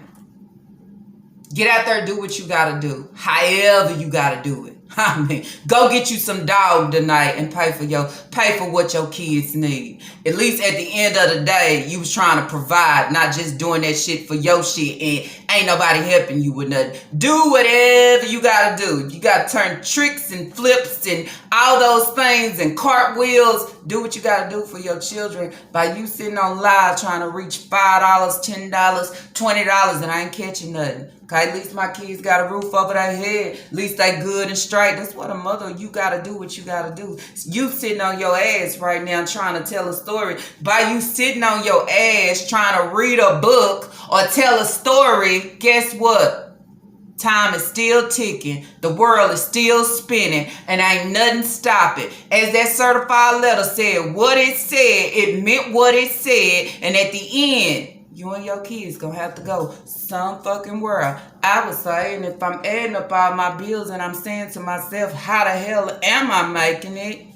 Get out there and do what you gotta do. However you gotta do it. I mean, go get you some dog tonight and pay for what your kids need. At least at the end of the day, you was trying to provide, not just doing that shit for your shit and ain't nobody helping you with nothing. Do whatever you gotta do. You gotta turn tricks and flips and all those things and cartwheels. Do what you gotta do for your children by you sitting on live trying to reach $5, $10, $20 and I ain't catching nothing. Okay, at least my kids got a roof over their head. At least they good and straight. That's what a mother, you got to do what you got to do. You sitting on your ass right now trying to tell a story. By you sitting on your ass trying to read a book or tell a story, guess what? Time is still ticking. The world is still spinning. And ain't nothing stopping. As that certified letter said, what it said, it meant what it said. And at the end, you and your kids gonna have to go some fucking world. I would say, and if I'm adding up all my bills and I'm saying to myself, how the hell am I making it?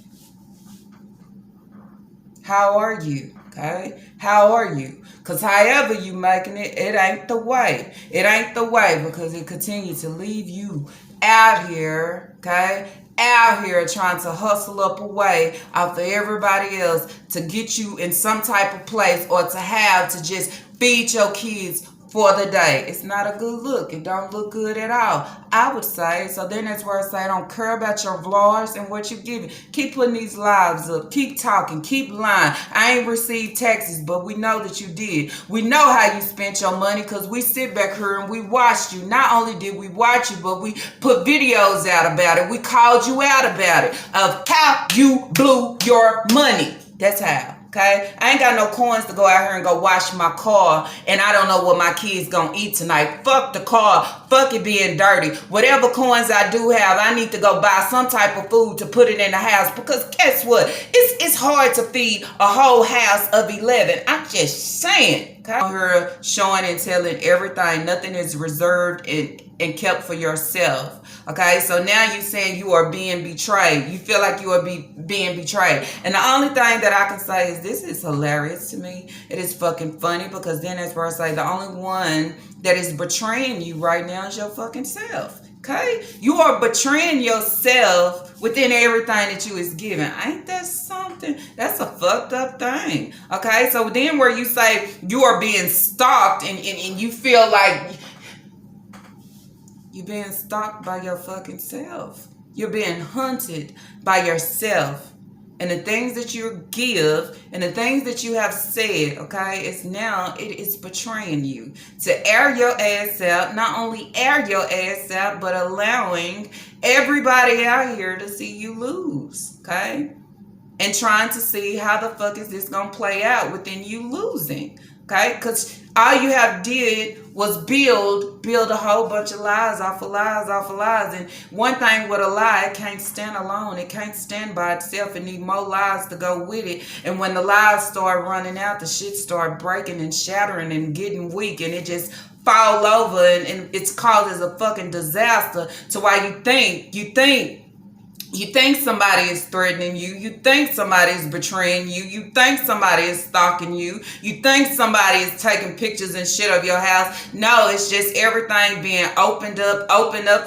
How are you? Okay? How are you? Because however you making it, it ain't the way. It ain't the way because it continues to leave you out here, okay? Out here trying to hustle up a way off of everybody else to get you in some type of place or to have to just feed your kids for the day. It's not a good look. It don't look good at all, I would say. So then that's where I say I don't care about your vlogs and what you giving. Keep putting these lives up. Keep talking. Keep lying. I ain't received taxes, but we know that you did. We know how you spent your money because we sit back here and we watched you. Not only did we watch you, but we put videos out about it. We called you out about it of how you blew your money. That's how. Okay, I ain't got no coins to go out here and go wash my car, and I don't know what my kids gonna eat tonight. Fuck the car, fuck it being dirty. Whatever coins I do have, I need to go buy some type of food to put it in the house because guess what? It's hard to feed a whole house of 11. I'm just saying. Okay, I'm here showing and telling everything. Nothing is reserved and kept for yourself. Okay, so now you're saying you are being betrayed. You feel like you are being betrayed. And the only thing that I can say is this is hilarious to me. It is fucking funny because then that's where I say the only one that is betraying you right now is your fucking self. Okay, you are betraying yourself within everything that you is given. Ain't that something? That's a fucked up thing. Okay, so then where you say you are being stalked and you feel like you're being stalked by your fucking self. You're being hunted by yourself. And the things that you give and the things that you have said, okay, it is betraying you. To air your ass out, not only air your ass out, but allowing everybody out here to see you lose, okay? And trying to see how the fuck is this going to play out within you losing, okay? Because all you have did was build a whole bunch of lies off of lies off of lies. And one thing with a lie, it can't stand alone. It can't stand by itself. It need more lies to go with it. And when the lies start running out, the shit start breaking and shattering and getting weak. And it just fall over and it's causes a fucking disaster to why you think somebody is threatening you. You think somebody is betraying you. You think somebody is stalking you. You think somebody is taking pictures and shit of your house. No, it's just everything being opened up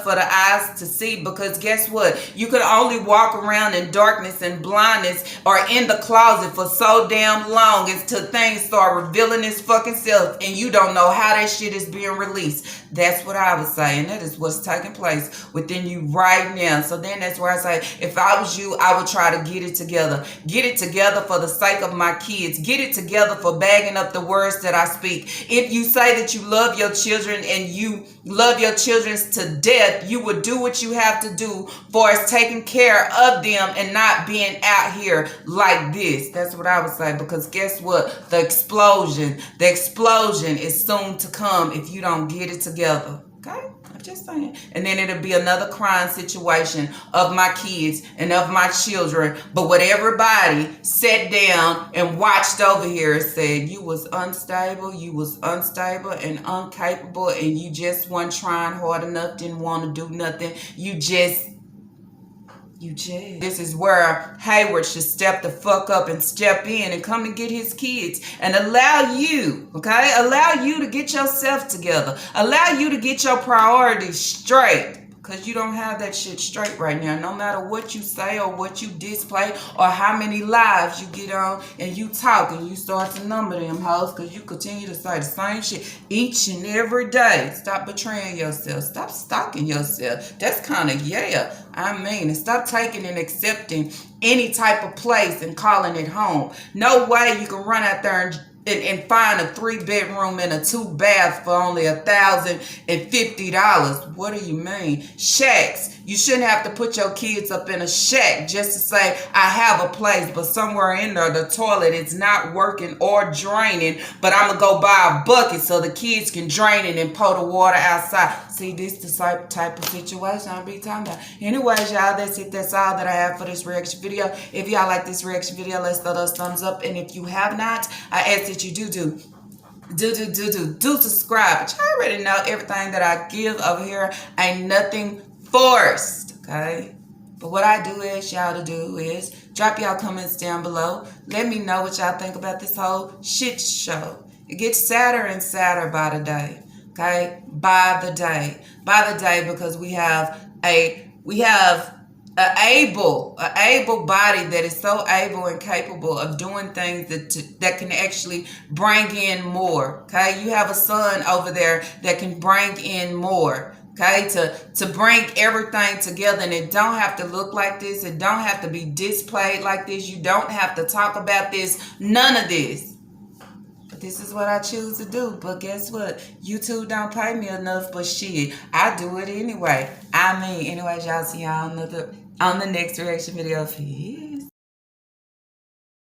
for the eyes to see. Because guess what? You can only walk around in darkness and blindness or in the closet for so damn long until things start revealing its fucking self and you don't know how that shit is being released. That's what I would say. And that is what's taking place within you right now. So then that's where I say, if I was you, I would try to get it together. Get it together for the sake of my kids. Get it together for bagging up the words that I speak. If you say that you love your children and you love your children to death, you would do what you have to do for us taking care of them and not being out here like this. That's what I would say. Because guess what? The explosion is soon to come if you don't get it together. Okay? I'm just saying. And then it'll be another crying situation of my kids and of my children. But what everybody sat down and watched over here and said, you was unstable and incapable, and you just weren't trying hard enough, didn't want to do nothing. You just. This is where Heyward should step the fuck up and step in and come and get his kids and allow you to get yourself together. Allow you to get your priorities straight. Because you don't have that shit straight right now. No matter what you say or what you display or how many lives you get on and you talk and you start to number them hoes because you continue to say the same shit each and every day. Stop betraying yourself. Stop stalking yourself. That's kind of, and stop taking and accepting any type of place and calling it home. No way you can run out there and find a 3-bedroom and a 2-bath for only $1,050. What do you mean? Shacks. You shouldn't have to put your kids up in a shack just to say, I have a place, but somewhere in there, the toilet is not working or draining, but I'm going to go buy a bucket so the kids can drain it and pour the water outside. See, this the type of situation I'll be talking about. Anyways, y'all, that's it. That's all that I have for this reaction video. If y'all like this reaction video, let's throw those thumbs up. And if you have not, I ask that you do subscribe. But y'all already know everything that I give over here ain't nothing forced, okay? But what I do ask y'all to do is drop y'all comments down below. Let me know what y'all think about this whole shit show. It gets sadder and sadder by the day. Okay? By the day. By the day, because we have a able body that is so able and capable of doing things that can actually bring in more. Okay? You have a son over there that can bring in more. Okay, to bring everything together, and it don't have to look like this. It don't have to be displayed like this. You don't have to talk about this. None of this. But this is what I choose to do. But guess what? YouTube don't pay me enough, but shit, I do it anyway. Anyways, y'all see y'all on the next reaction video. Peace.